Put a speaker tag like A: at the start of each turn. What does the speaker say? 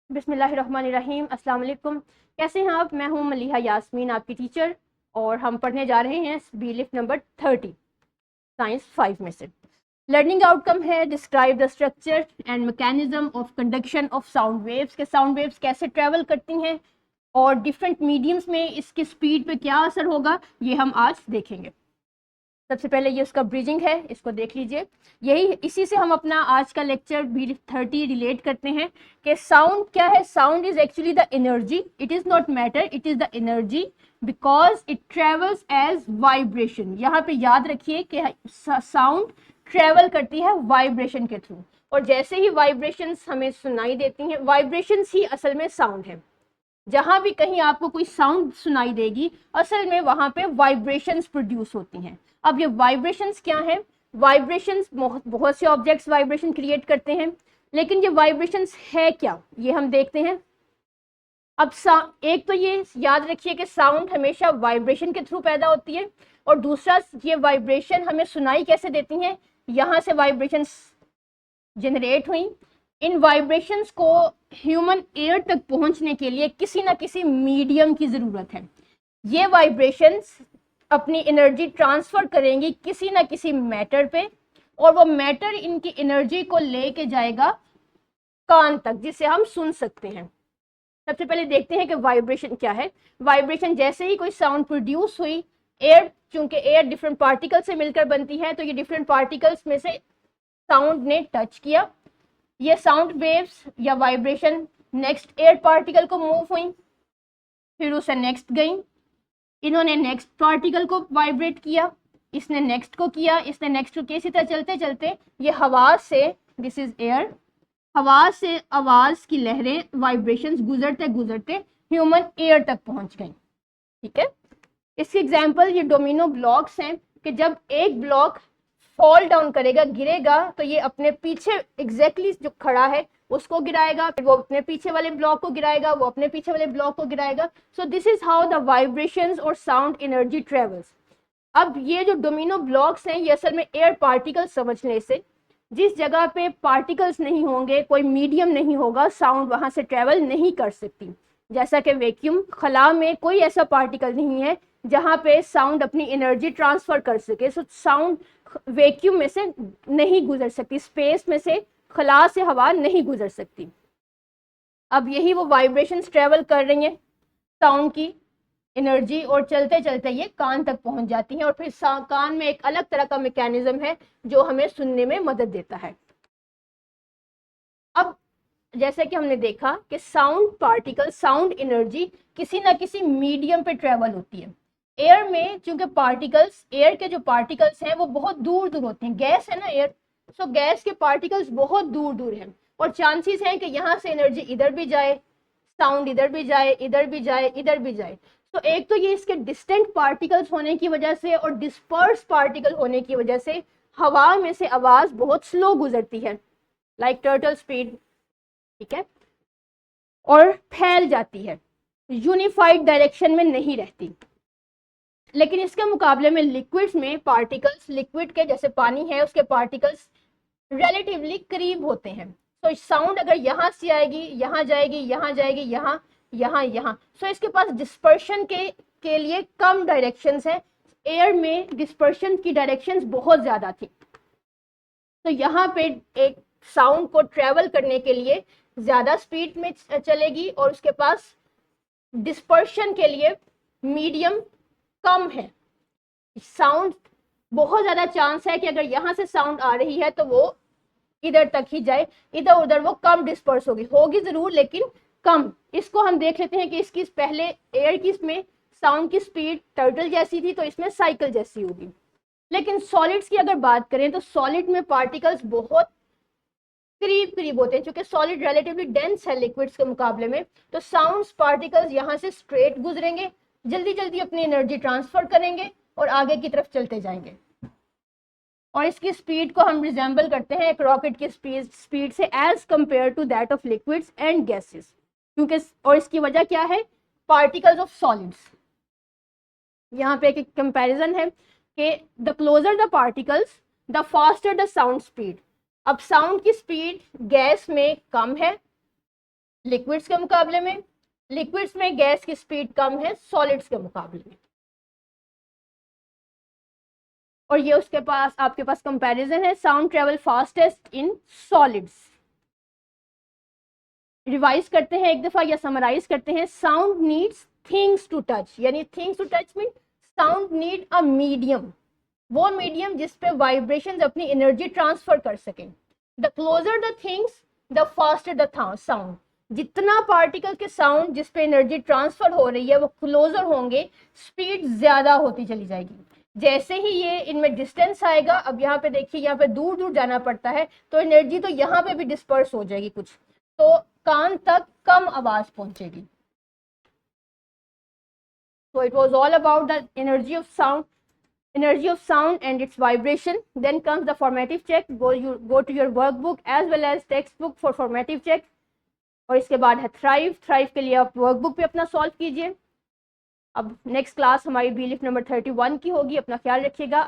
A: बिस्मिल्लाहिर्रहमानिर्रहीम। अस्सलाम वालेकुम। कैसे हैं आप? मैं हूं मलिहा यास्मीन, आपकी टीचर, और हम पढ़ने जा रहे हैं बी लिफ्ट नंबर 30 साइंस 5 में से। लर्निंग आउटकम है describe the structure and mechanism of conduction of sound waves, के साउंड वेव्स कैसे ट्रेवल करती हैं और डिफरेंट मीडियम्स में इसकी स्पीड पे क्या असर होगा, ये हम आज देखेंगे। सबसे पहले ये उसका ब्रिजिंग है, इसको देख लीजिए। इसी से हम अपना आज का लेक्चर B30 रिलेट करते हैं कि साउंड क्या है। Sound is actually the energy, it is not matter, it is the energy because it travels as vibration. यहाँ पे याद रखिए कि साउंड ट्रेवल करती है वाइब्रेशन के थ्रू, और जैसे ही वाइब्रेशंस हमें सुनाई देती हैं, वाइब्रेशंस ही असल में साउंड है। जहां भी कहीं आपको कोई साउंड सुनाई देगी, असल में वहां पे वाइब्रेशंस प्रोड्यूस होती हैं। अब ये वाइब्रेशंस क्या है? वाइब्रेशंस, बहुत से ऑब्जेक्ट्स वाइब्रेशन क्रिएट करते हैं, लेकिन ये वाइब्रेशंस है क्या, ये हम देखते हैं। अब एक तो ये याद रखिए कि साउंड हमेशा वाइब्रेशन के थ्रू पैदा होती है, और दूसरा ये वाइब्रेशन हमें सुनाई कैसे देती हैं, यहां से वाइब्रेशंस जनरेट हुई। इन वाइब्रेशंस को ह्यूमन एयर तक पहुंचने के लिए किसी ना किसी मीडियम की जरूरत है। ये वाइब्रेशंस अपनी एनर्जी ट्रांसफर करेंगी किसी ना किसी मैटर पे, और वो मैटर इनकी एनर्जी को लेके जाएगा कान तक, जिसे हम सुन सकते हैं। सबसे पहले देखते हैं कि वाइब्रेशन क्या है। वाइब्रेशन जैसे ही कोई साउंड प्रोड्यूस हुई, एयर, चूंकि एयर डिफरेंट पार्टिकल्स से मिलकर बनती है, तो ये डिफरेंट पार्टिकल्स में से साउंड ने टच किया, ये साउंड वेव्स या वाइब्रेशन नेक्स्ट एयर पार्टिकल को मूव हुई, फिर उसे नेक्स्ट गई, इन्होंने नेक्स्ट पार्टिकल को वाइब्रेट किया, इसने नेक्स्ट को किया, इसने नेक्स्ट को किया, इसी तरह चलते चलते ये हवा से, दिस इज एयर, हवा से आवाज की लहरें, वाइब्रेशंस गुजरते गुजरते ह्यूमन एयर तक पहुंच गई। ठीक है, इसकी एग्जांपल ये डोमिनो ब्लॉक्स हैं कि जब एक ब्लॉक फॉल डाउन करेगा, गिरेगा, तो ये अपने पीछे एग्जैक्टली जो खड़ा है उसको गिराएगा, फिर वो अपने पीछे वाले ब्लॉक को गिराएगा, वो अपने पीछे वाले ब्लॉक को गिराएगा। So this is how the vibrations और साउंड एनर्जी ट्रेवल्स। अब ये जो डोमिनो ब्लॉक्स हैं, ये असल में एयर पार्टिकल्स समझने से, जिस जगह पे पार्टिकल्स नहीं होंगे, कोई मीडियम नहीं होगा, साउंड वहां से ट्रेवल नहीं कर सकती। जैसा कि वैक्यूम, खला में कोई ऐसा पार्टिकल नहीं है जहां पे साउंड अपनी एनर्जी ट्रांसफर कर सके। सो साउंड वैक्यूम में से नहीं गुजर सकती, स्पेस में से, खला से हवा नहीं गुजर सकती। अब यही वो वाइब्रेशंस ट्रेवल कर रही हैं साउंड की एनर्जी, और चलते चलते ये कान तक पहुंच जाती हैं, और फिर कान में एक अलग तरह का मैकेनिज्म है जो हमें सुनने में मदद देता है। अब जैसे कि हमने देखा कि साउंड पार्टिकल, साउंड एनर्जी किसी ना किसी मीडियम पे ट्रेवल होती है। एयर में चूंकि पार्टिकल्स, एयर के जो पार्टिकल्स हैं वो बहुत दूर दूर होते हैं, गैस है ना एयर, सो गैस के पार्टिकल्स बहुत दूर दूर हैं, और चांसेस हैं कि यहाँ से एनर्जी इधर भी जाए, साउंड इधर भी जाए, इधर भी जाए, इधर भी जाए। तो एक तो ये इसके डिस्टेंट पार्टिकल्स होने की वजह से और डिस्पर्स पार्टिकल होने की वजह से हवा में से आवाज बहुत स्लो गुजरती है, लाइक टर्टल स्पीड। ठीक है, और फैल जाती है, यूनिफाइड डायरेक्शन में नहीं रहती। लेकिन इसके मुकाबले में लिक्विड्स में पार्टिकल्स, लिक्विड के जैसे पानी है, उसके पार्टिकल्स रिलेटिवली करीब होते हैं। तो साउंड अगर यहाँ से आएगी, यहाँ जाएगी, यहाँ जाएगी, यहाँ, यहाँ, यहाँ, सो इसके पास डिस्पर्शन के लिए कम डायरेक्शंस है। एयर में डिस्पर्शन की डायरेक्शंस बहुत ज्यादा थी, तो यहाँ पे एक साउंड को ट्रेवल करने के लिए ज्यादा स्पीड में चलेगी, और उसके पास डिस्पर्शन के लिए मीडियम कम है। साउंड बहुत ज्यादा चांस है कि अगर यहाँ से साउंड आ रही है तो वो इधर तक ही जाए, इधर उधर वो कम डिस्पर्स होगी जरूर, लेकिन कम। इसको हम देख लेते हैं कि इसकी पहले एयर की इसमें साउंड की स्पीड टर्टल जैसी थी, तो इसमें साइकिल जैसी होगी। लेकिन सॉलिड्स की अगर बात करें तो सॉलिड में पार्टिकल्स बहुत करीब करीब होते हैं, क्योंकि सॉलिड रिलेटिवली डेंस है लिक्विड्स के मुकाबले में, तो साउंड पार्टिकल्स यहाँ से स्ट्रेट गुजरेंगे, जल्दी जल्दी अपनी एनर्जी ट्रांसफर करेंगे और आगे की तरफ चलते जाएंगे। और इसकी स्पीड को हम रिजेंबल करते हैं एक रॉकेट की स्पीड से, as compare to that of liquids and gases. क्योंकि, और इसकी वजह क्या है? Particles of solids. यहाँ पे एक कंपैरिजन है कि the closer the particles the faster the sound speed. अब साउंड की स्पीड गैस में कम है, लिक्विड्स के मुकाबले में। लिक्विड्स में गैस की स्पीड कम है सॉलिड्स के मुकाबले में। और ये उसके पास आपके पास कंपैरिजन है, sound travel fastest in solids. Revise करते हैं एक दफा या समराइज करते हैं। Sound needs things to touch, यानी things to touch mean sound need a medium, वो मीडियम जिस पे वाइब्रेशंस अपनी एनर्जी ट्रांसफर कर सकें। The closer the things the faster the sound, जितना पार्टिकल के साउंड जिस पे एनर्जी ट्रांसफर हो रही है वो क्लोजर होंगे, स्पीड ज्यादा होती चली जाएगी। जैसे ही ये इनमें डिस्टेंस आएगा, अब यहाँ पे देखिए यहाँ पे दूर दूर जाना पड़ता है तो एनर्जी तो यहाँ पे भी डिस्पर्स हो जाएगी कुछ, तो कान तक कम आवाज पहुंचेगी। So it was all about the energy of sound and its vibration. Then comes the formative check. Go to your workbook as well as textbook for formative check. और इसके बाद है थ्राइव के लिए आप वर्कबुक पे अपना सॉल्व कीजिए। अब नेक्स्ट क्लास हमारी बीलिफ नंबर 31 की होगी। अपना ख्याल रखिएगा।